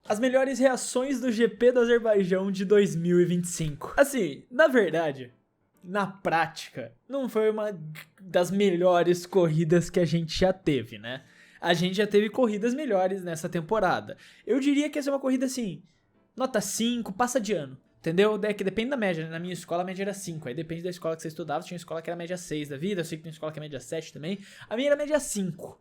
As melhores reações do GP do Azerbaijão de 2025. Assim, na verdade, na prática, não foi uma das melhores corridas que a gente já teve, né? A gente já teve corridas melhores nessa temporada. Eu diria que essa é uma corrida assim, nota 5, passa de ano. Entendeu? É que depende da média, né? Na minha escola a média era 5, aí depende da escola que você estudava, tinha uma escola que era média 6 da vida, eu sei que tem escola que é média 7 também, a minha era média 5,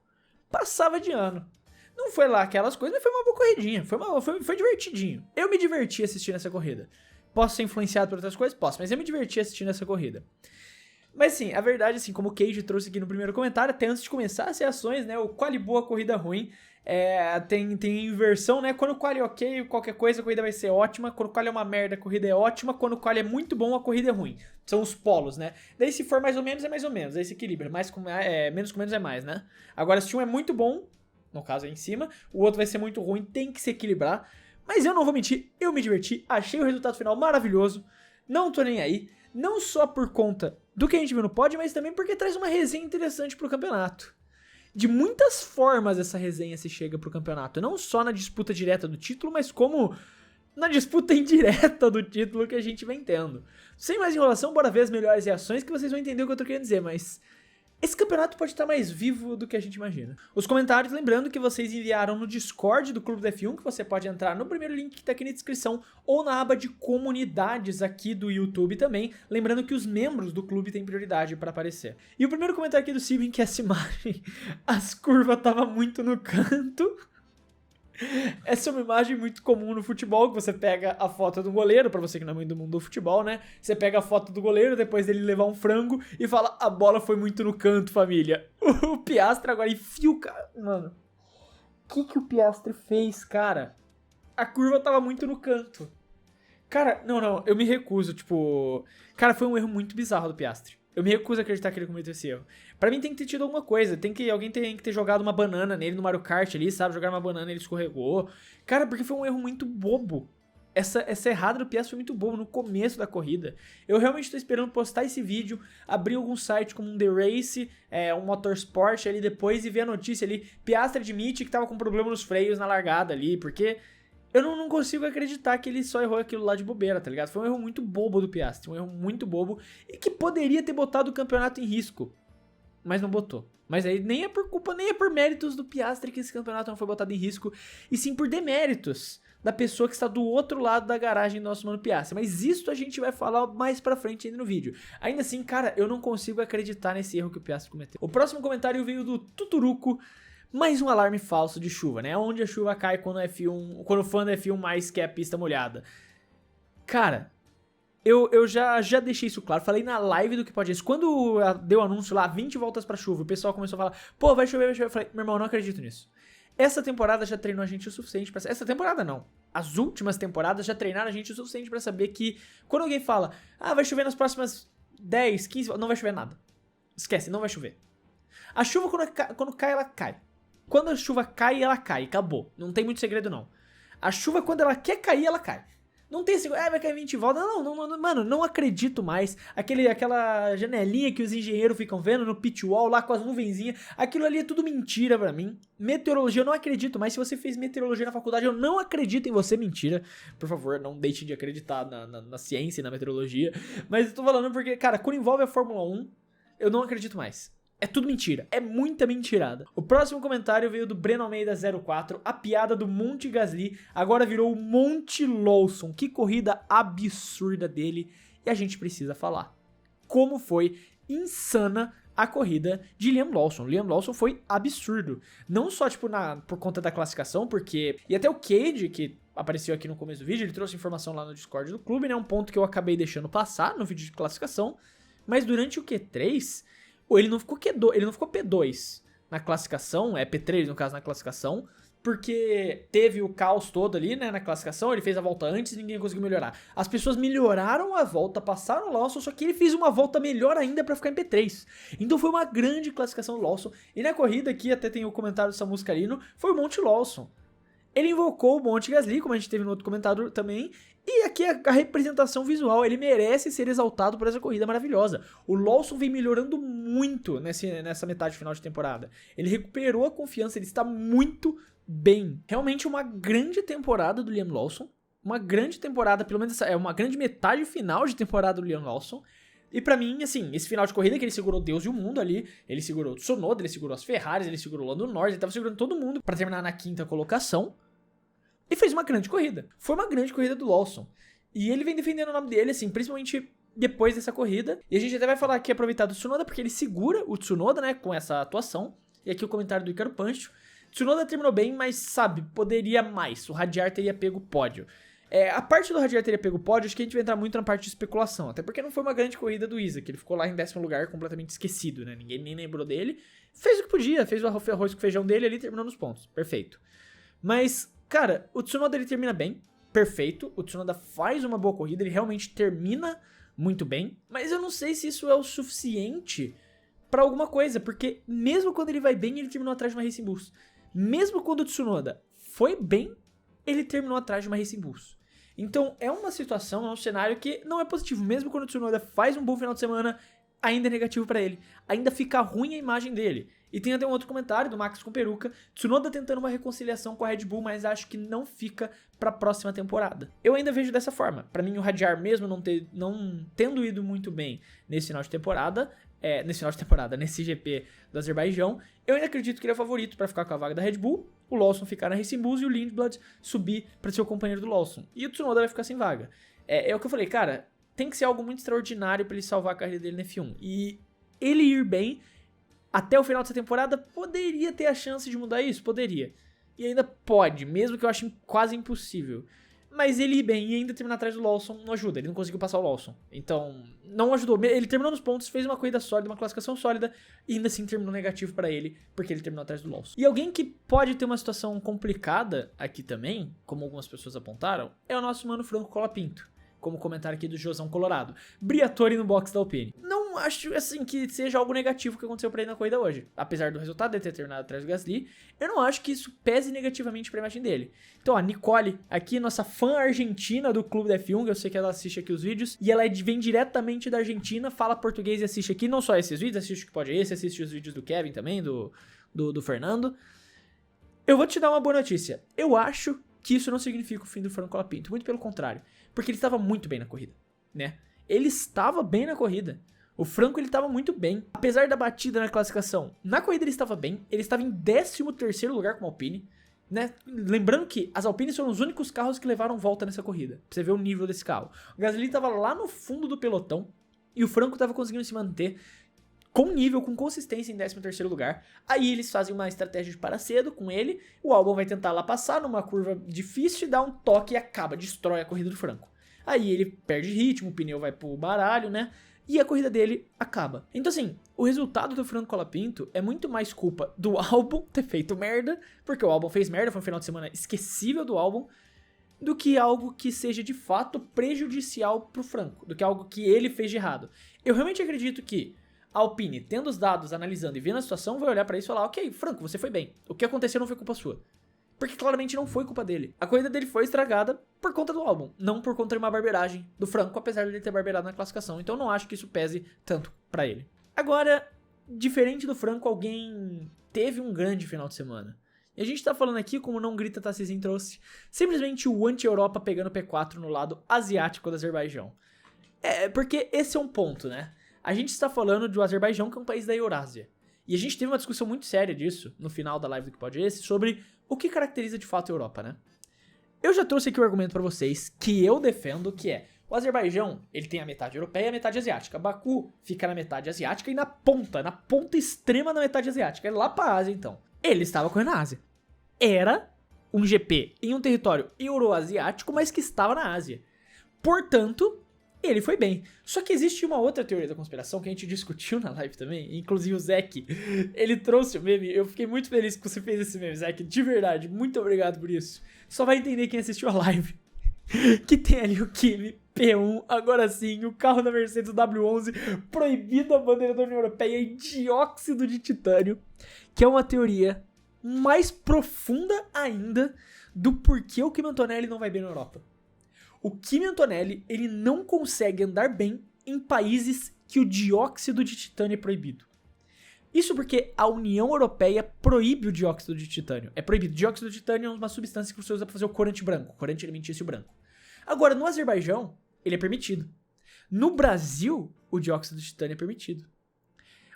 passava de ano. Não foi lá aquelas coisas, mas foi uma boa corridinha, foi divertidinho. Eu me diverti assistindo essa corrida. Posso ser influenciado por outras coisas? Posso, mas eu me diverti assistindo essa corrida. Mas sim, a verdade, assim, como o Cage trouxe aqui no primeiro comentário, até antes de começar as reações, né, o quali boa, corrida ruim, tem inversão, né, quando o quali é ok, qualquer coisa, a corrida vai ser ótima, quando o quali é uma merda, a corrida é ótima, quando o quali é muito bom, a corrida é ruim. São os polos, né. Daí se for mais ou menos, é mais ou menos, aí se equilibra, menos com menos é mais, né. Agora se um é muito bom, no caso aí em cima, o outro vai ser muito ruim, tem que se equilibrar. Mas eu não vou mentir, eu me diverti, achei o resultado final maravilhoso, não tô nem aí, não só por conta do que a gente viu no pódio, mas também porque traz uma resenha interessante pro campeonato. De muitas formas essa resenha se chega pro campeonato, não só na disputa direta do título, mas como na disputa indireta do título que a gente vem tendo. Sem mais enrolação, bora ver as melhores reações que vocês vão entender o que eu tô querendo dizer, mas esse campeonato pode estar mais vivo do que a gente imagina. Os comentários, lembrando que vocês enviaram no Discord do Clube da F1, que você pode entrar no primeiro link que tá aqui na descrição, ou na aba de comunidades aqui do YouTube também, lembrando que os membros do clube têm prioridade para aparecer. E o primeiro comentário aqui do Sibin, que é essa imagem, as curvas estavam muito no canto. Essa é uma imagem muito comum no futebol, que você pega a foto do goleiro, pra você que não é muito do mundo do futebol, né? Você pega a foto do goleiro, depois dele levar um frango, e fala, a bola foi muito no canto, família. O Piastri agora enfia o cara... Mano, o que o Piastri fez, cara? A curva tava muito no canto. Cara, não, eu me recuso, tipo... Cara, foi um erro muito bizarro do Piastri. Eu me recuso a acreditar que ele cometeu esse erro. Pra mim tem que ter tido alguma coisa. Alguém tem que ter jogado uma banana nele no Mario Kart ali, sabe? Jogar uma banana e ele escorregou. Cara, porque foi um erro muito bobo. Essa errada do Piastri foi muito bobo no começo da corrida. Eu realmente tô esperando postar esse vídeo, abrir algum site como um The Race, um Motorsport ali depois e ver a notícia ali. Piastri admite que tava com problema nos freios na largada ali, porque... Eu não consigo acreditar que ele só errou aquilo lá de bobeira, tá ligado? Foi um erro muito bobo do Piastri, um erro muito bobo e que poderia ter botado o campeonato em risco, mas não botou. Mas aí nem é por culpa, nem é por méritos do Piastri que esse campeonato não foi botado em risco, e sim por deméritos da pessoa que está do outro lado da garagem do nosso mano Piastri. Mas isso a gente vai falar mais pra frente ainda no vídeo. Ainda assim, cara, eu não consigo acreditar nesse erro que o Piastri cometeu. O próximo comentário veio do Tuturuco. Mais um alarme falso de chuva, né? Onde a chuva cai quando o fã da F1 mais quer a pista molhada. Cara, eu já deixei isso claro. Falei na live do que pode isso. Quando deu o anúncio lá, 20 voltas pra chuva, o pessoal começou a falar, pô, vai chover, vai chover. Eu falei, meu irmão, eu não acredito nisso. Essa temporada já treinou a gente o suficiente pra... Essa temporada não. As últimas temporadas já treinaram a gente o suficiente pra saber que quando alguém fala, vai chover nas próximas 10, 15... Não vai chover nada. Esquece, não vai chover. A chuva quando cai, ela cai. Quando a chuva cai, ela cai. Acabou. Não tem muito segredo, não. A chuva, quando ela quer cair, ela cai. Não tem assim, vai cair 20 voltas. Não, mano, não acredito mais. Aquela janelinha que os engenheiros ficam vendo no pit wall, lá com as nuvenzinhas. Aquilo ali é tudo mentira pra mim. Meteorologia, eu não acredito mais. Se você fez meteorologia na faculdade, eu não acredito em você, mentira. Por favor, não deixe de acreditar na ciência e na meteorologia. Mas eu tô falando porque, cara, quando envolve a Fórmula 1, eu não acredito mais. É tudo mentira, é muita mentirada. O próximo comentário veio do Breno Almeida 04, a piada do Monte Gasly agora virou o Monte Lawson. Que corrida absurda dele, e a gente precisa falar. Como foi insana a corrida de Liam Lawson. Liam Lawson foi absurdo. Não só, tipo, por conta da classificação, porque... E até o Cage, que apareceu aqui no começo do vídeo, ele trouxe informação lá no Discord do clube, né? Um ponto que eu acabei deixando passar no vídeo de classificação. Mas durante o Q3... ele não ficou P2 na classificação, P3 no caso na classificação, porque teve o caos todo ali, né, na classificação, ele fez a volta antes e ninguém conseguiu melhorar. As pessoas melhoraram a volta, passaram o Lawson, só que ele fez uma volta melhor ainda pra ficar em P3. Então foi uma grande classificação do Lawson, e na corrida aqui, até tem o comentário do Samus Carino, foi o Monte Lawson. Ele invocou o Monte Gasly, como a gente teve no outro comentário também, e aqui a representação visual, ele merece ser exaltado por essa corrida maravilhosa. O Lawson vem melhorando muito nessa metade final de temporada. Ele recuperou a confiança, ele está muito, bem. Realmente uma grande temporada do Liam Lawson. Uma grande temporada, pelo menos uma grande metade final de temporada do Liam Lawson. E pra mim, assim, esse final de corrida que ele segurou Deus e o mundo ali, ele segurou o Tsunoda, ele segurou as Ferraris, ele segurou o Lando Norris, ele tava segurando todo mundo pra terminar na 5ª colocação. E fez uma grande corrida. Foi uma grande corrida do Lawson. E ele vem defendendo o nome dele, assim, principalmente depois dessa corrida. E a gente até vai falar aqui, aproveitar do Tsunoda, porque ele segura o Tsunoda, né, com essa atuação. E aqui o comentário do Ícaro Pancho. Tsunoda terminou bem, mas, sabe, poderia mais. O Radiar teria pego o pódio. A parte do Radiar teria pego o pódio, acho que a gente vai entrar muito na parte de especulação. Até porque não foi uma grande corrida do Isaac. Ele ficou lá em 10º lugar, completamente esquecido, né? Ninguém nem lembrou dele. Fez o que podia, fez o arroz com feijão dele ali e terminou nos pontos. Perfeito. Mas, cara, o Tsunoda ele termina bem. Perfeito. O Tsunoda faz uma boa corrida, ele realmente termina muito bem. Mas eu não sei se isso é o suficiente pra alguma coisa. Porque mesmo quando ele vai bem, ele terminou atrás de uma Racing Bulls. Mesmo quando o Tsunoda foi bem, ele terminou atrás de uma Racing Bulls. Então, é uma situação, é um cenário que não é positivo. Mesmo quando o Tsunoda faz um bom final de semana, ainda é negativo pra ele. Ainda fica ruim a imagem dele. E tem até um outro comentário do Max com peruca. Tsunoda tentando uma reconciliação com a Red Bull, mas acho que não fica pra próxima temporada. Eu ainda vejo dessa forma. Pra mim, o Radiar mesmo não tendo ido muito bem nesse final de temporada, nesse GP do Azerbaijão, eu ainda acredito que ele é favorito pra ficar com a vaga da Red Bull, o Lawson ficar na Racing Bulls e o Lindblad subir pra ser o companheiro do Lawson. E o Tsunoda vai ficar sem vaga. É o que eu falei, cara, tem que ser algo muito extraordinário pra ele salvar a carreira dele na F1. E ele ir bem até o final dessa temporada poderia ter a chance de mudar isso? Poderia. E ainda pode, mesmo que eu ache quase impossível. Mas ele ir bem e ainda terminar atrás do Lawson não ajuda. Ele não conseguiu passar o Lawson. Então, não ajudou. Ele terminou nos pontos, fez uma corrida sólida, uma classificação sólida, e ainda assim terminou negativo pra ele, porque ele terminou atrás do Lawson. E alguém que pode ter uma situação complicada aqui também, como algumas pessoas apontaram, é o nosso mano Franco Colapinto. Como comentário aqui do Josão Colorado. Briatore no box da Alpine. Não acho, assim, que seja algo negativo que aconteceu pra ele na corrida hoje. Apesar do resultado de ter terminado atrás do Gasly, eu não acho que isso pese negativamente pra imagem dele. Então, a Nicole, aqui, nossa fã argentina do Clube da F1, eu sei que ela assiste aqui os vídeos, e ela vem diretamente da Argentina, fala português e assiste aqui, não só esses vídeos, assiste o que pode esse, assiste os vídeos do Kevin também, do Fernando. Eu vou te dar uma boa notícia. Eu acho que isso não significa o fim do Franco Colapinto, muito pelo contrário. Porque ele estava muito bem na corrida, né? Ele estava bem na corrida. O Franco, ele estava muito bem. Apesar da batida na classificação, na corrida ele estava bem. Ele estava em 13º lugar com a Alpine, né? Lembrando que as Alpines foram os únicos carros que levaram volta nessa corrida. Pra você ver o nível desse carro. O Gasly estava lá no fundo do pelotão e o Franco estava conseguindo se manter com nível, com consistência em 13º lugar. Aí eles fazem uma estratégia de parar cedo com ele. O Albon vai tentar lá passar numa curva difícil e dá um toque e acaba, destrói a corrida do Franco. Aí ele perde ritmo, o pneu vai pro baralho, né? E a corrida dele acaba. Então assim, o resultado do Franco Colapinto é muito mais culpa do Albon ter feito merda, porque o Albon fez merda, foi um final de semana esquecível do Albon, do que algo que seja de fato prejudicial pro Franco, do que algo que ele fez de errado. Eu realmente acredito que a Alpine, tendo os dados, analisando e vendo a situação, vai olhar pra isso e falar, ok, Franco, você foi bem. O que aconteceu não foi culpa sua. Porque claramente não foi culpa dele. A corrida dele foi estragada por conta do Albon, não por conta de uma barbeiragem do Franco, apesar de ele ter barbeirado na classificação. Então não acho que isso pese tanto pra ele. Agora, diferente do Franco, alguém teve um grande final de semana. E a gente tá falando aqui, como não grita Tarcísio trouxe, simplesmente o anti-Europa pegando P4 no lado asiático do Azerbaijão. Porque esse é um ponto, né? A gente está falando do Azerbaijão, que é um país da Eurásia. E a gente teve uma discussão muito séria disso, no final da live do Que Pode Esse, sobre o que caracteriza de fato a Europa, né? Eu já trouxe aqui o argumento pra vocês, que eu defendo, que é, o Azerbaijão, ele tem a metade europeia e a metade asiática. Baku fica na metade asiática e na ponta extrema da metade asiática. É lá pra Ásia, então. Ele estava correndo na Ásia. Era um GP em um território euroasiático, mas que estava na Ásia. Portanto, ele foi bem. Só que existe uma outra teoria da conspiração que a gente discutiu na live também. Inclusive o Zek, ele trouxe o meme. Eu fiquei muito feliz que você fez esse meme, Zek. De verdade, muito obrigado por isso. Só vai entender quem assistiu a live. Que tem ali o Kimi, P1, agora sim, o carro da Mercedes W11, proibido a bandeira da União Europeia e dióxido de titânio. Que é uma teoria mais profunda ainda do porquê o Kimi Antonelli não vai bem na Europa. O Kimi Antonelli, ele não consegue andar bem em países que o dióxido de titânio é proibido. Isso porque a União Europeia proíbe o dióxido de titânio. É proibido. Dióxido de titânio é uma substância que você usa pra fazer o corante branco. Corante alimentício branco. Agora, no Azerbaijão, ele é permitido. No Brasil, o dióxido de titânio é permitido.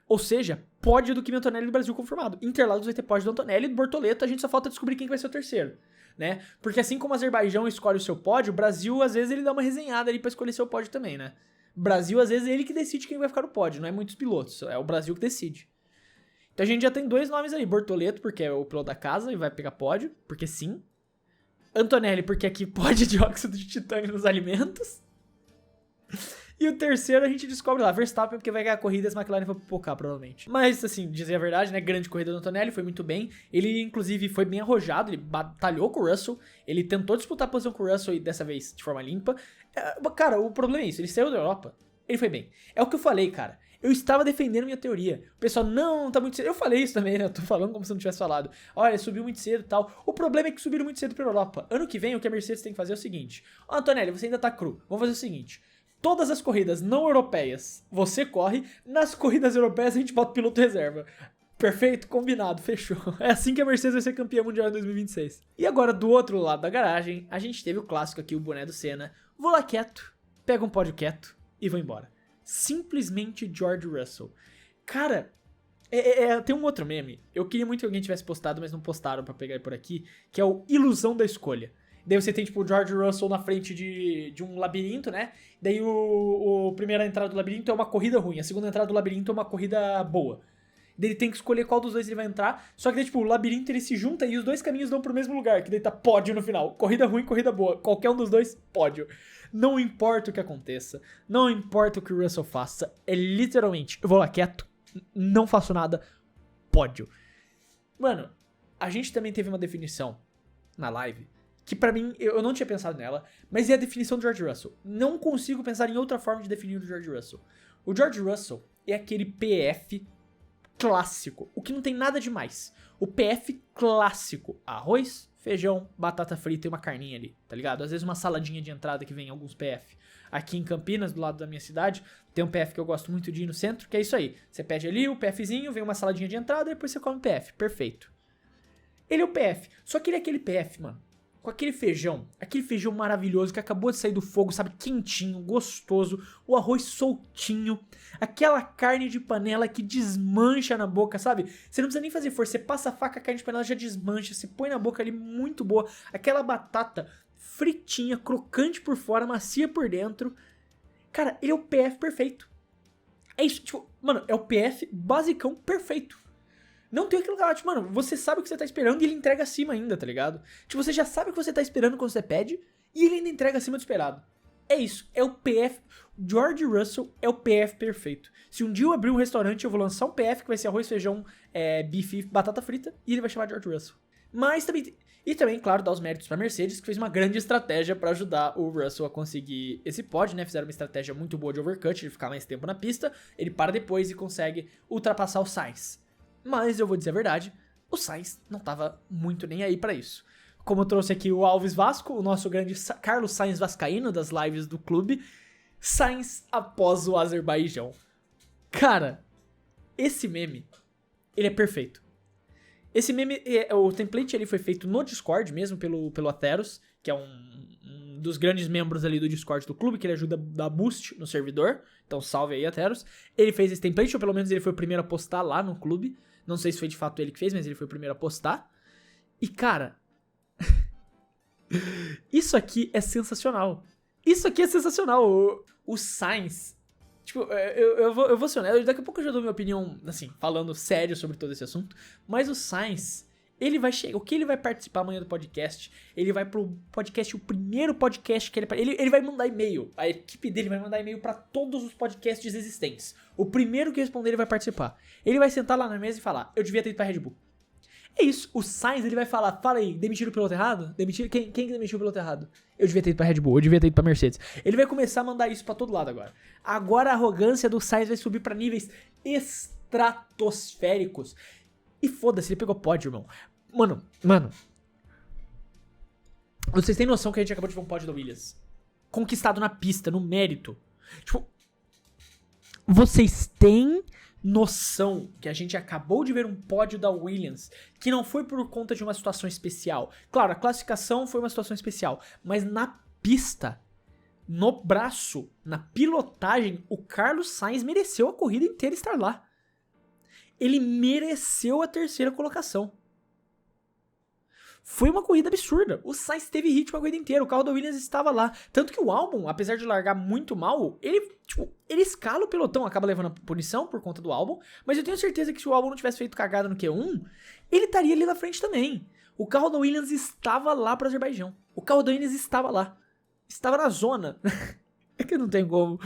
Ou seja, pódio do Kimi Antonelli do Brasil confirmado. Interlagos vai ter pódio do Antonelli e do Bortoleto. A gente só falta descobrir quem vai ser o terceiro, né? Porque assim como o Azerbaijão escolhe o seu pódio, o Brasil, às vezes, ele dá uma resenhada ali pra escolher seu pódio também, né? O Brasil, às vezes, é ele que decide quem vai ficar no pódio. Não é muitos pilotos. É o Brasil que decide. Então a gente já tem 2 nomes aí. Bortoleto, porque é o piloto da casa e vai pegar pódio. Porque sim. Antonelli, porque aqui pode dióxido de titânio nos alimentos. E o terceiro a gente descobre lá, Verstappen, porque vai ganhar a corrida e as McLaren vão pipocar, provavelmente. Mas, assim, dizer a verdade, né, grande corrida do Antonelli, foi muito bem. Ele, inclusive, foi bem arrojado, ele batalhou com o Russell, ele tentou disputar a posição com o Russell e dessa vez de forma limpa. Cara, o problema é isso, ele saiu da Europa, ele foi bem. É o que eu falei, cara. Eu estava defendendo minha teoria. O pessoal, não, tá muito cedo. Eu falei isso também, né? Eu tô falando como se eu não tivesse falado. Olha, subiu muito cedo e tal. O problema é que subiram muito cedo pra Europa. Ano que vem, o que a Mercedes tem que fazer é o seguinte. Ó, Antonelli, você ainda tá cru. Vamos fazer o seguinte. Todas as corridas não europeias, você corre. Nas corridas europeias, a gente bota o piloto reserva. Perfeito? Combinado. Fechou. É assim que a Mercedes vai ser campeã mundial em 2026. E agora, do outro lado da garagem, a gente teve o clássico aqui, o boné do Senna. Vou lá quieto, pego um pódio quieto e vou embora. Simplesmente George Russell. Cara, tem um outro meme. Eu queria muito que alguém tivesse postado, mas não postaram pra pegar por aqui, que é o Ilusão da Escolha. Daí você tem, tipo, o George Russell na frente de um labirinto, né? Daí a primeira entrada do labirinto é uma corrida ruim, a segunda entrada do labirinto é uma corrida boa. Daí ele tem que escolher qual dos dois ele vai entrar, só que daí, tipo, o labirinto ele se junta e os dois caminhos dão pro mesmo lugar, que daí tá pódio no final. Corrida ruim, corrida boa. Qualquer um dos dois, pódio. Não importa o que aconteça, não importa o que o Russell faça, é literalmente, eu vou lá quieto, não faço nada, pódio. Mano, a gente também teve uma definição na live, que pra mim, eu não tinha pensado nela, mas é a definição do George Russell. Não consigo pensar em outra forma de definir o George Russell. O George Russell é aquele PF clássico, o que não tem nada demais. O PF clássico, arroz, feijão, batata frita e uma carninha ali, tá ligado? Às vezes uma saladinha de entrada que vem em alguns PF. Aqui em Campinas, do lado da minha cidade, tem um PF que eu gosto muito de ir no centro, que é isso aí. Você pede ali o PFzinho, vem uma saladinha de entrada e depois você come o PF. Perfeito. Ele é o PF, só que ele é aquele PF, mano, com aquele feijão maravilhoso que acabou de sair do fogo, sabe, quentinho, gostoso, o arroz soltinho, aquela carne de panela que desmancha na boca, sabe? Você não precisa nem fazer força, você passa a faca, a carne de panela já desmancha, você põe na boca ali, muito boa, aquela batata fritinha, crocante por fora, macia por dentro. Cara, ele é o PF perfeito. É isso, tipo, mano, é o PF basicão perfeito. Não tem aquilo lá, tipo, mano, você sabe o que você tá esperando e ele entrega acima ainda, tá ligado? Tipo, você já sabe o que você tá esperando quando você pede e ele ainda entrega acima do esperado. É isso, é o PF. George Russell é o PF perfeito. Se um dia eu abrir um restaurante, eu vou lançar um PF que vai ser arroz, feijão, bife, batata frita e ele vai chamar George Russell. Mas também... E também, claro, dar os méritos pra Mercedes, que fez uma grande estratégia pra ajudar o Russell a conseguir esse pódio, né? Fizeram uma estratégia muito boa de overcut, ele ficar mais tempo na pista, ele para depois e consegue ultrapassar o Sainz. Mas eu vou dizer a verdade, o Sainz não tava muito nem aí pra isso. Como eu trouxe aqui o Alves Vasco, o nosso grande Carlos Sainz vascaíno das lives do clube, Sainz após o Azerbaijão. Cara, esse meme, ele é perfeito. Esse meme, o template ele foi feito no Discord mesmo, pelo Atheros, que é um dos grandes membros ali do Discord do clube, que ele ajuda a dar boost no servidor. Então salve aí, Atheros. Ele fez esse template, ou pelo menos ele foi o primeiro a postar lá no clube. Não sei se foi de fato ele que fez, mas ele foi o primeiro a postar. E cara, isso aqui é sensacional. Isso aqui é sensacional. O Sainz, tipo, eu vou ser honesto, daqui a pouco eu já dou minha opinião, assim, falando sério sobre todo esse assunto. Mas o Sainz, ele vai chegar, o que ele vai participar amanhã do podcast? Ele vai pro podcast, o primeiro podcast que ele vai mandar e-mail. A equipe dele vai mandar e-mail pra todos os podcasts existentes. O primeiro que responder ele vai participar. Ele vai sentar lá na mesa e falar, eu devia ter ido pra Red Bull. É isso, o Sainz ele vai falar, fala aí, demitiram o piloto errado? Quem que demitiu o piloto errado? Eu devia ter ido pra Red Bull, eu devia ter ido pra Mercedes. Ele vai começar a mandar isso pra todo lado agora. Agora a arrogância do Sainz vai subir pra níveis estratosféricos. E foda-se, ele pegou pódio, irmão. Mano. Vocês têm noção que a gente acabou de ver um pódio da Williams? Conquistado na pista, no mérito. Tipo, vocês têm noção que a gente acabou de ver um pódio da Williams, que não foi por conta de uma situação especial. Claro, a classificação foi uma situação especial, mas na pista, no braço, na pilotagem, o Carlos Sainz mereceu a corrida inteira estar lá. Ele mereceu a terceira colocação. Foi uma corrida absurda. O Sainz teve ritmo a corrida inteira. O carro da Williams estava lá. Tanto que o Albon, apesar de largar muito mal, ele escala o pelotão, acaba levando a punição por conta do Albon. Mas eu tenho certeza que se o Albon não tivesse feito cagada no Q1, ele estaria ali na frente também. O carro da Williams estava lá para o Azerbaijão. O carro da Williams estava lá. Estava na zona. É que não tem como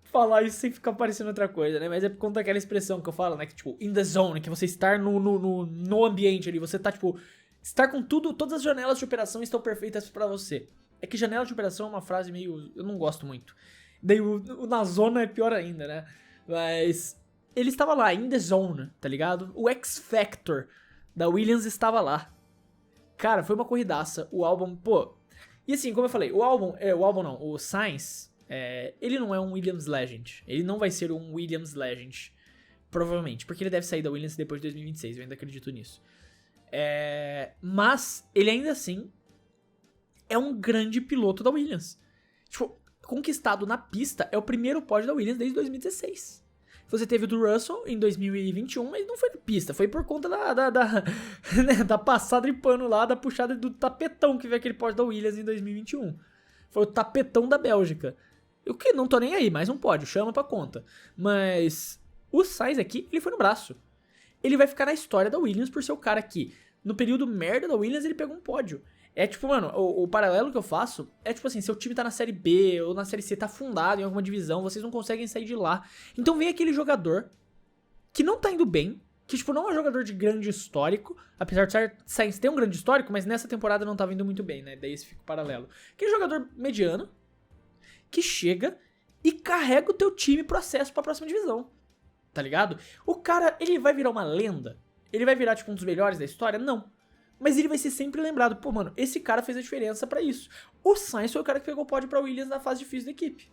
falar isso sem ficar parecendo outra coisa, né? Mas é por conta daquela expressão que eu falo, né? Que tipo, in the zone, que você estar no ambiente ali. Você tá, tipo... Estar com tudo, todas as janelas de operação estão perfeitas pra você. É que janela de operação é uma frase meio... Eu não gosto muito. Daí o na zona é pior ainda, né? Mas... Ele estava lá, in the zone, tá ligado? O X-Factor da Williams estava lá. Cara, foi uma corridaça. O Albon, pô... E assim, como eu falei, o Sainz, ele não é um Williams Legend. Ele não vai ser um Williams Legend. Provavelmente. Porque ele deve sair da Williams depois de 2026. Eu ainda acredito nisso. Mas ele ainda assim é um grande piloto da Williams. Tipo, conquistado na pista, é o primeiro pódio da Williams desde 2016. Você teve o do Russell em 2021, mas não foi de pista, foi por conta da passada de pano lá, da puxada do tapetão que veio aquele pódio da Williams em 2021. Foi o tapetão da Bélgica. O que não tô nem aí, mais um pódio, chama pra conta. Mas o Sainz aqui, ele foi no braço. Ele vai ficar na história da Williams por ser o cara que, no período merda da Williams, ele pegou um pódio. É tipo, mano, o paralelo que eu faço é tipo assim, seu time tá na Série B ou na Série C, tá afundado em alguma divisão, vocês não conseguem sair de lá. Então vem aquele jogador que não tá indo bem, que tipo, não é um jogador de grande histórico, apesar de Sainz ter um grande histórico, mas nessa temporada não tava indo muito bem, né? Daí esse fica o paralelo. Aquele jogador mediano, que chega e carrega o teu time pro acesso pra próxima divisão. Tá ligado? O cara, ele vai virar uma lenda? Ele vai virar, tipo, um dos melhores da história? Não. Mas ele vai ser sempre lembrado. Pô, mano, esse cara fez a diferença pra isso. O Sainz foi o cara que pegou o pódio pra Williams na fase difícil da equipe.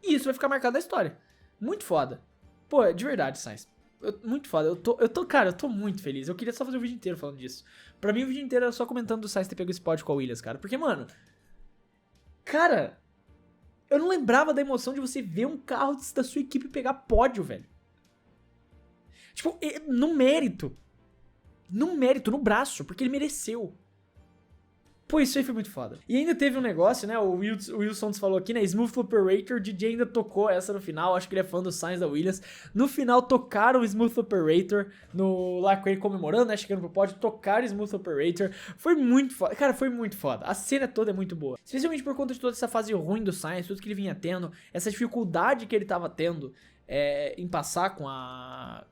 E isso vai ficar marcado na história. Muito foda. Pô, de verdade, Sainz. Muito foda. Cara, eu tô muito feliz. Eu queria só fazer o vídeo inteiro falando disso. Pra mim, o vídeo inteiro era só comentando do Sainz ter pego esse pódio com a Williams, cara. Porque, mano... Cara... Eu não lembrava da emoção de você ver um carro da sua equipe pegar pódio, velho. Tipo, no mérito, no braço, porque ele mereceu. Pô, isso aí foi muito foda. E ainda teve um negócio, né, o Wilson falou aqui, né, Smooth Operator, o DJ ainda tocou essa no final, acho que ele é fã do Sainz da Williams. No final tocaram o Smooth Operator, lá com ele comemorando, né, chegando pro pódio, tocaram o Smooth Operator. Foi muito foda, cara, foi muito foda. A cena toda é muito boa. Especialmente por conta de toda essa fase ruim do Sainz, tudo que ele vinha tendo, essa dificuldade que ele tava tendo em passar com a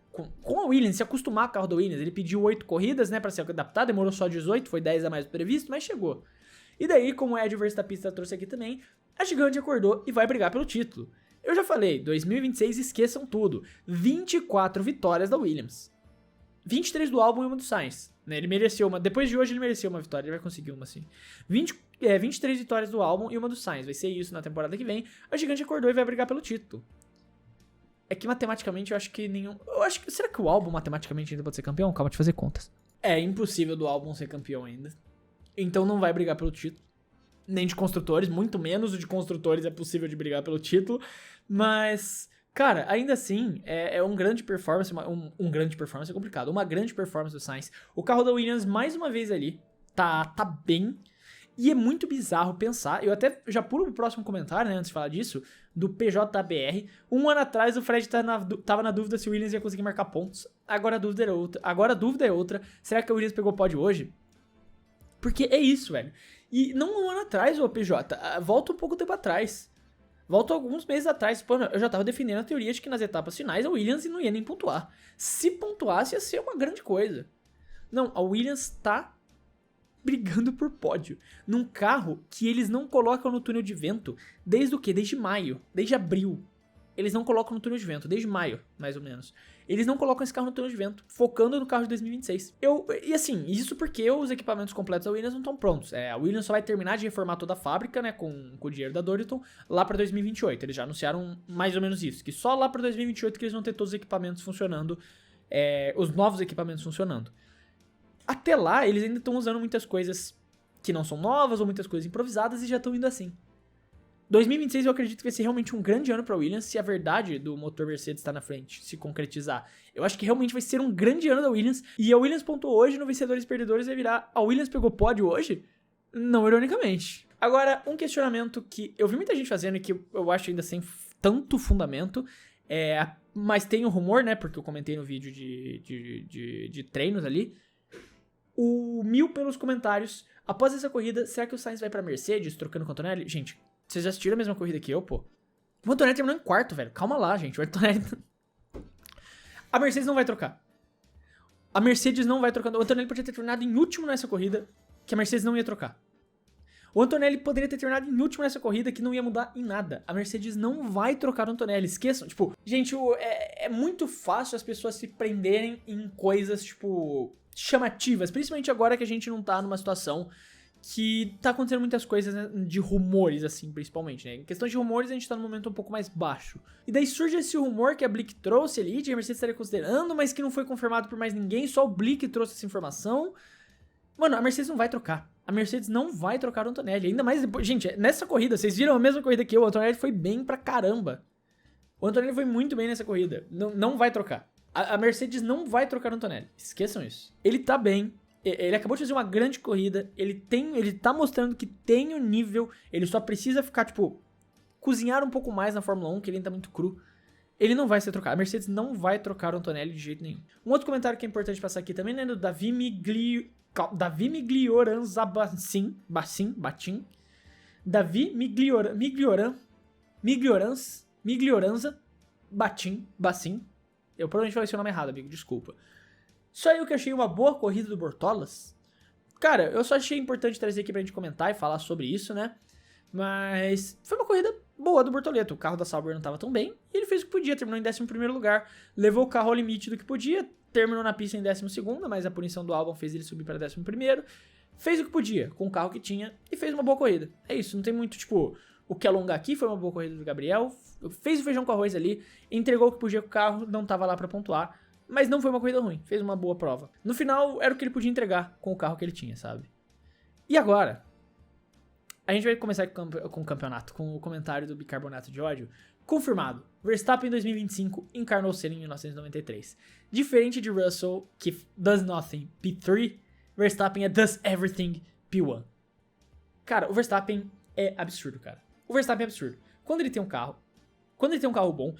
Williams, se acostumar com o carro da Williams. Ele pediu 8 corridas, né, pra se adaptar, demorou só 18, foi 10 a mais do previsto, mas chegou. E daí, como o Ed Verstappen trouxe aqui também, a gigante acordou e vai brigar pelo título. Eu já falei, 2026 esqueçam tudo, 24 vitórias da Williams. 23 do Albon e uma do Sainz, né, ele mereceu uma, depois de hoje ele mereceu uma vitória, ele vai conseguir uma assim. 23 vitórias do Albon e uma do Sainz, vai ser isso na temporada que vem, a gigante acordou e vai brigar pelo título. É que matematicamente eu acho que nenhum... Será que o Albon matematicamente ainda pode ser campeão? Calma de fazer contas. É impossível do Albon ser campeão ainda. Então não vai brigar pelo título. Nem de construtores, muito menos o de construtores é possível de brigar pelo título. Mas, cara, ainda assim, é um grande performance. Um grande performance é complicado. Uma grande performance do Sainz. O carro da Williams, mais uma vez ali, tá bem. E é muito bizarro pensar, eu até já pulo pro próximo comentário, né, antes de falar disso, do PJBR. Um ano atrás o Fred tava na dúvida se o Williams ia conseguir marcar pontos. Agora a dúvida é outra. Será que o Williams pegou o pódio hoje? Porque é isso, velho. E não um ano atrás, ô PJ, volta um pouco tempo atrás. Volta alguns meses atrás, pô, eu já tava defendendo a teoria de que nas etapas finais a Williams não ia nem pontuar. Se pontuasse ia ser uma grande coisa. Não, a Williams tá brigando por pódio, num carro que eles não colocam no túnel de vento desde o quê? Desde maio, desde abril. eles não colocam no túnel de vento, desde maio, mais ou menos. Eles não colocam esse carro no túnel de vento, focando no carro de 2026. E assim, isso porque os equipamentos completos da Williams não estão prontos. A Williams só vai terminar de reformar toda a fábrica, né, com o dinheiro da Dorilton, lá pra 2028. Eles já anunciaram mais ou menos isso, que só lá pra 2028 que eles vão ter todos os equipamentos funcionando, os novos equipamentos funcionando. Até lá, eles ainda estão usando muitas coisas que não são novas ou muitas coisas improvisadas e já estão indo assim. 2026 eu acredito que vai ser realmente um grande ano pra Williams se a verdade do motor Mercedes tá na frente, se concretizar. Eu acho que realmente vai ser um grande ano da Williams, e a Williams pontuou hoje no Vencedores e Perdedores vai virar a Williams pegou pódio hoje? Não ironicamente. Agora, um questionamento que eu vi muita gente fazendo e que eu acho ainda sem tanto fundamento, mas tem um rumor, né, porque eu comentei no vídeo de treinos ali, o Mil pelos comentários, após essa corrida, será que o Sainz vai pra Mercedes trocando com o Antonelli? Gente, vocês já assistiram a mesma corrida que eu, pô? O Antonelli terminou em quarto, velho. Calma lá, gente. O Antonelli... A Mercedes não vai trocar. A Mercedes não vai trocar. O Antonelli poderia ter terminado em último nessa corrida, que a Mercedes não ia trocar. O Antonelli poderia ter terminado em último nessa corrida, que não ia mudar em nada. A Mercedes não vai trocar o Antonelli. Esqueçam. Tipo, gente, é muito fácil as pessoas se prenderem em coisas, tipo, chamativas. Principalmente agora que a gente não tá numa situação que tá acontecendo muitas coisas, né, de rumores, assim, principalmente, né? Em questão de rumores, a gente tá num momento um pouco mais baixo. E daí surge esse rumor que a Blick trouxe ali, que a Mercedes estaria considerando, mas que não foi confirmado por mais ninguém, só o Blick trouxe essa informação. Mano, a Mercedes não vai trocar. A Mercedes não vai trocar o Antonelli. Ainda mais depois... Gente, nessa corrida, vocês viram a mesma corrida que eu, o Antonelli foi bem pra caramba. O Antonelli foi muito bem nessa corrida. Não vai trocar. A Mercedes não vai trocar o Antonelli. Esqueçam isso. Ele tá bem. Ele acabou de fazer uma grande corrida, ele tá mostrando que tem o nível, ele só precisa ficar, tipo, cozinhar um pouco mais na Fórmula 1, que ele ainda tá muito cru. Ele não vai ser trocado, a Mercedes não vai trocar o Antonelli de jeito nenhum. Um outro comentário que é importante passar aqui também, né, do Davi Miglioranza Batin. Davi Miglioranza Batin. Eu provavelmente falei seu nome errado, amigo, desculpa. Só eu que achei uma boa corrida do Bortolas. Cara, eu só achei importante trazer aqui pra gente comentar e falar sobre isso, né? Mas foi uma corrida boa do Bortoleto. O carro da Sauber não tava tão bem e ele fez o que podia, terminou em 11º lugar. Levou o carro ao limite do que podia, terminou na pista em 12º, mas a punição do Albon fez ele subir para 11º. Fez o que podia com o carro que tinha e fez uma boa corrida. É isso, não tem muito, tipo, o que alongar aqui. Foi uma boa corrida do Gabriel, fez o feijão com arroz ali, entregou o que podia com o carro, não tava lá pra pontuar. Mas não foi uma corrida ruim, fez uma boa prova. No final, era o que ele podia entregar com o carro que ele tinha, sabe? E agora, a gente vai começar com o campeonato, com o comentário do bicarbonato de ódio. Confirmado, Verstappen em 2025 encarnou Senna em 1993. Diferente de Russell, que does nothing P3, Verstappen does everything P1. Cara, o Verstappen é absurdo, cara. O Verstappen é absurdo. Quando ele tem um carro bom...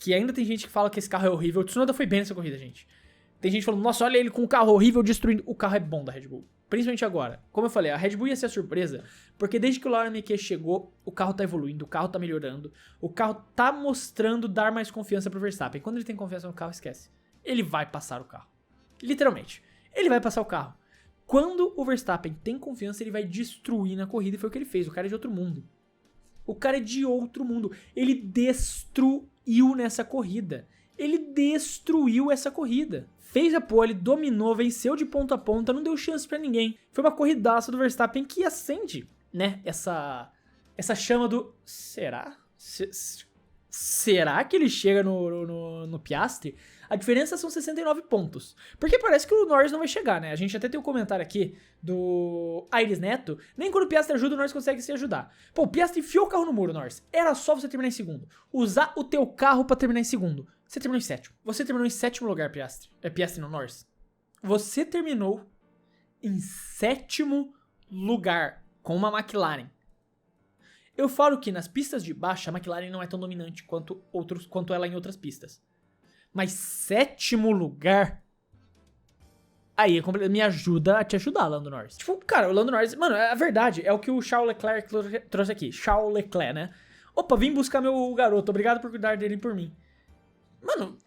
Que ainda tem gente que fala que esse carro é horrível. O Tsunoda foi bem nessa corrida, gente. Tem gente falando, nossa, olha ele com um carro horrível destruindo. O carro é bom da Red Bull. Principalmente agora. Como eu falei, a Red Bull ia ser a surpresa. Porque desde que o Laurent Mekies chegou, o carro tá evoluindo, o carro tá melhorando. O carro tá mostrando dar mais confiança pro Verstappen. Quando ele tem confiança no carro, esquece. Ele vai passar o carro. Literalmente. Ele vai passar o carro. Quando o Verstappen tem confiança, ele vai destruir na corrida. E foi o que ele fez. O cara é de outro mundo. O cara é de outro mundo. Ele destruiu nessa corrida. Ele destruiu essa corrida. Fez a pole, dominou, venceu de ponta a ponta, não deu chance pra ninguém. Foi uma corridaça do Verstappen que acende, né, essa chama do... Será? Será que ele chega no Piastri? A diferença são 69 pontos. Porque parece que o Norris não vai chegar, né? A gente até tem um comentário aqui do Aires Neto. Nem quando o Piastri ajuda, o Norris consegue se ajudar. Pô, o Piastri enfiou o carro no muro, Norris. Era só você terminar em segundo. Usar o teu carro pra terminar em segundo. Você terminou em sétimo. Você terminou em sétimo lugar, Piastri. Piastri não, Norris. Você terminou em sétimo lugar com uma McLaren. Eu falo que nas pistas de baixo, a McLaren não é tão dominante quanto ela em outras pistas. Mas sétimo lugar... Aí, me ajuda a te ajudar, Lando Norris. Tipo, cara, o Lando Norris... Mano, a verdade é o que o Charles Leclerc trouxe aqui. Charles Leclerc, né? Opa, vim buscar meu garoto. Obrigado por cuidar dele por mim. Mano,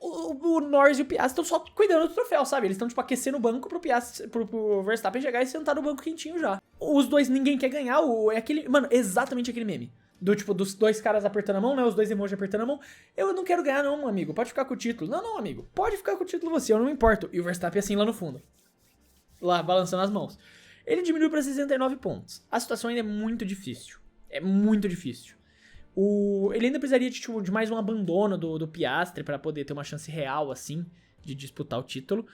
o Norris e o Piastri estão só cuidando do troféu, sabe? Eles estão, tipo, aquecendo o banco pro Verstappen chegar e sentar no banco quentinho já. Os dois, ninguém quer ganhar. É aquele... Mano, exatamente aquele meme. Do tipo, dos dois caras apertando a mão, né? Os dois emojis apertando a mão. Eu não quero ganhar, não, amigo. Pode ficar com o título. Não, não, amigo. Pode ficar com o título você, eu não me importo. E o Verstappen assim lá no fundo. Lá, balançando as mãos. Ele diminuiu pra 69 pontos. A situação ainda é muito difícil. É muito difícil. Ele ainda precisaria de mais um abandono do Piastri pra poder ter uma chance real, assim, de disputar o título.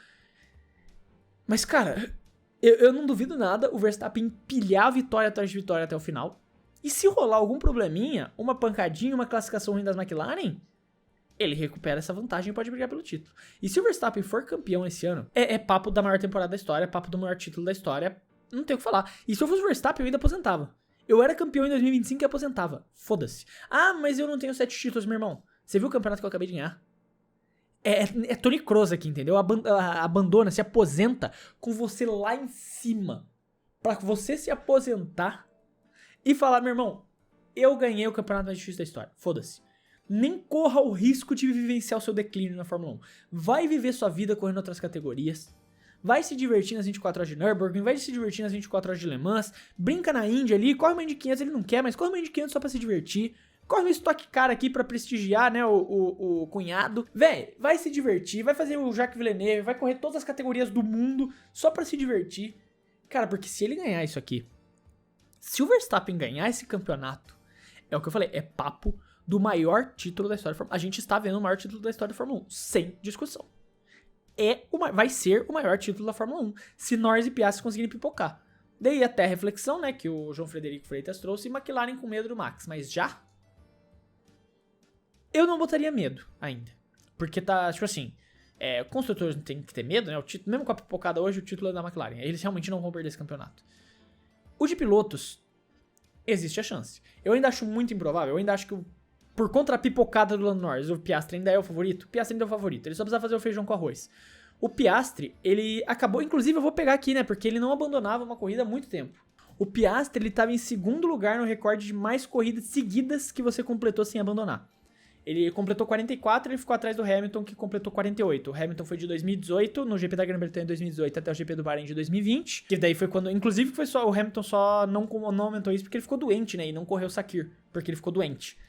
Mas, cara, eu não duvido nada o Verstappen empilhar vitória atrás de vitória até o final. E se rolar algum probleminha, uma pancadinha, uma classificação ruim das McLaren, ele recupera essa vantagem e pode brigar pelo título. E se o Verstappen for campeão esse ano, é papo da maior temporada da história, papo do maior título da história, não tem o que falar. E se eu fosse o Verstappen, eu ainda aposentava. Eu era campeão em 2025 e aposentava. Foda-se. Ah, mas eu não tenho 7 títulos, meu irmão. Você viu o campeonato que eu acabei de ganhar? É Tony Kroos aqui, entendeu? Abandona, se aposenta com você lá em cima. Pra você se aposentar e falar, meu irmão, eu ganhei o campeonato mais difícil da história. Foda-se. Nem corra o risco de vivenciar o seu declínio na Fórmula 1. Vai viver sua vida correndo outras categorias. Vai se divertir nas 24 horas de Nürburgring, vai se divertir nas 24 horas de Le Mans, brinca na Indy ali, corre uma Indy 500, ele não quer, mas corre uma Indy 500 só pra se divertir. Corre um Stock Car aqui pra prestigiar, né, o cunhado. Véi, vai se divertir, vai fazer o Jacques Villeneuve, vai correr todas as categorias do mundo só pra se divertir. Cara, porque se ele ganhar isso aqui, se o Verstappen ganhar esse campeonato, é o que eu falei, é papo do maior título da história da Fórmula 1. A gente está vendo o maior título da história da Fórmula 1, sem discussão. Vai ser o maior título da Fórmula 1, se Norris e Piastri conseguirem pipocar. Daí até a reflexão, né, que o João Frederico Freitas trouxe, e McLaren com medo do Max, mas já? Eu não botaria medo ainda, porque tá, tipo assim, construtores não tem que ter medo, né, o título, mesmo com a pipocada hoje, o título é da McLaren, eles realmente não vão perder esse campeonato. O de pilotos, existe a chance. Eu ainda acho muito improvável, eu ainda acho que por conta da pipocada do Lando Norris, o Piastri ainda é o favorito. O Piastri ainda é o favorito, ele só precisa fazer o feijão com arroz. O Piastri, ele acabou, inclusive eu vou pegar aqui, né, porque ele não abandonava uma corrida há muito tempo. O Piastri, ele estava em segundo lugar no recorde de mais corridas seguidas que você completou sem abandonar. Ele completou 44 e ele ficou atrás do Hamilton, que completou 48. O Hamilton foi de 2018, no GP da Grã-Bretanha em 2018 até o GP do Bahrein de 2020. Que daí foi quando, inclusive, foi só o Hamilton só não aumentou isso porque ele ficou doente, né, e não correu o Sakir, porque ele ficou doente.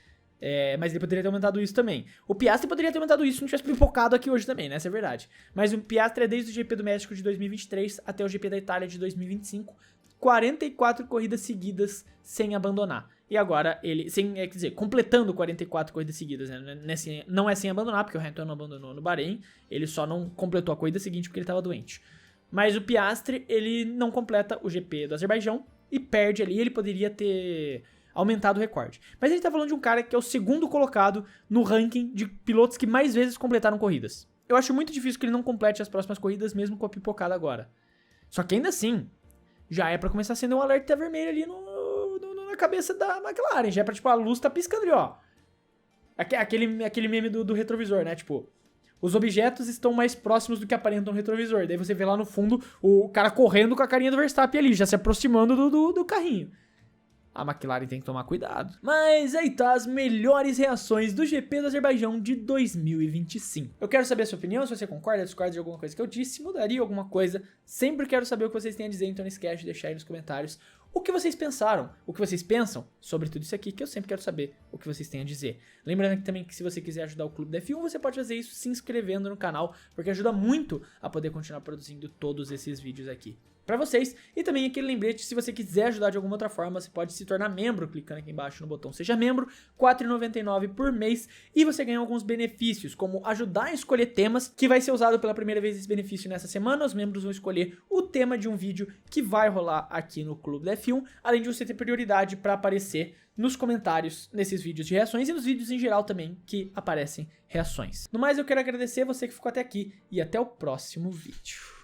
Mas ele poderia ter aumentado isso também. O Piastri poderia ter aumentado isso se não tivesse pipocado aqui hoje também, né? Essa é a verdade. Mas o Piastri é desde o GP do México de 2023 até o GP da Itália de 2025. 44 corridas seguidas sem abandonar. E agora ele, quer dizer, completando 44 corridas seguidas, né? Não é sem abandonar, porque o Hamilton não abandonou no Bahrein. Ele só não completou a corrida seguinte porque ele estava doente. Mas o Piastri, ele não completa o GP do Azerbaijão e perde ali. Ele poderia ter aumentado o recorde. Mas a gente tá falando de um cara que é o segundo colocado no ranking de pilotos que mais vezes completaram corridas. Eu acho muito difícil que ele não complete as próximas corridas, mesmo com a pipocada agora. Só que ainda assim, já é pra começar a acender um alerta vermelho ali na cabeça da McLaren. Já é pra, tipo, a luz tá piscando ali, ó. Aquele meme do retrovisor, né? Tipo, os objetos estão mais próximos do que aparentam no retrovisor. Daí você vê lá no fundo o cara correndo com a carinha do Verstappen ali, já se aproximando do carrinho. A McLaren tem que tomar cuidado. Mas aí tá as melhores reações do GP do Azerbaijão de 2025. Eu quero saber a sua opinião, se você concorda, discorda de alguma coisa que eu disse, mudaria alguma coisa. Sempre quero saber o que vocês têm a dizer, então não esquece de deixar aí nos comentários o que vocês pensaram, o que vocês pensam sobre tudo isso aqui, que eu sempre quero saber o que vocês têm a dizer. Lembrando também que se você quiser ajudar o Clube da F1, você pode fazer isso se inscrevendo no canal, porque ajuda muito a poder continuar produzindo todos esses vídeos aqui pra vocês. E também aquele lembrete, se você quiser ajudar de alguma outra forma, você pode se tornar membro, clicando aqui embaixo no botão Seja Membro, R$ 4,99 por mês, e você ganha alguns benefícios, como ajudar a escolher temas, que vai ser usado pela primeira vez esse benefício nessa semana. Os membros vão escolher o tema de um vídeo que vai rolar aqui no Clube da F1, além de você ter prioridade para aparecer nos comentários nesses vídeos de reações e nos vídeos em geral também que aparecem reações. No mais, eu quero agradecer você que ficou até aqui e até o próximo vídeo.